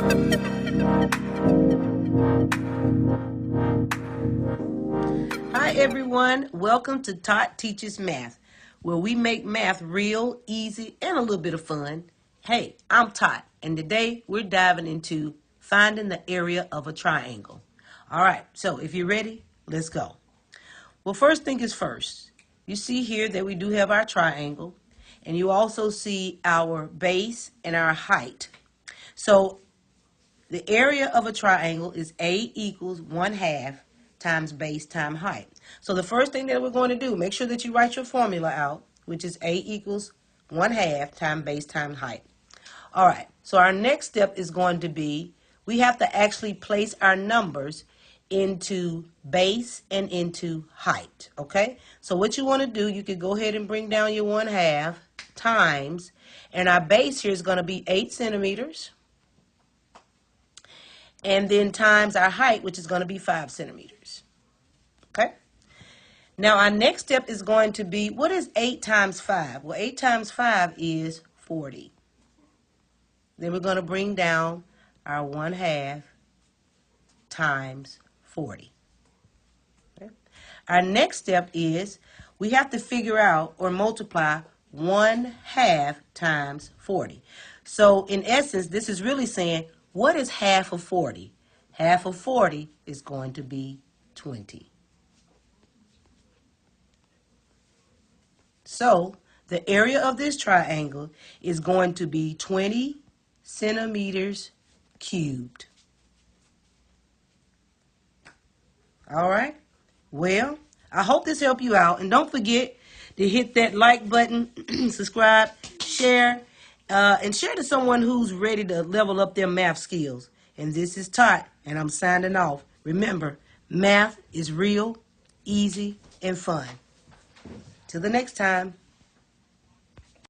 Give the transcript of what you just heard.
Hi everyone, welcome to Tot Teaches Math, where we make math real, easy, and a little bit of fun. Hey, I'm Tot, and today we're diving into finding the area of a triangle. All right, so if you're ready, let's go. Well, first thing is first. You see here that we do have our triangle, and you also see our base and our height. So the area of a triangle is A equals 1/2 times base times height. So the first thing that we're going to do, make sure that you write your formula out, which is A equals 1/2 times base times height. All right, so our next step is going to be, we have to actually place our numbers into base and into height, okay? So what you want to do, you could go ahead and bring down your 1/2 times, and our base here is going to be 8 centimeters, and then times our height, which is going to be 5 centimeters. Okay? Now, our next step is going to be, what is 8 times 5? Well, 8 times 5 is 40. Then we're going to bring down our 1/2 times 40. Okay? Our next step is, we have to figure out or multiply 1/2 times 40. So, in essence, this is really saying, what is half of 40? Half of 40 is going to be 20. So, the area of this triangle is going to be 20 centimeters cubed. All right? Well, I hope this helped you out. And don't forget to hit that like button, subscribe, share, and share to someone who's ready to level up their math skills. And this is Tot, and I'm signing off. Remember, math is real, easy, and fun. Till the next time.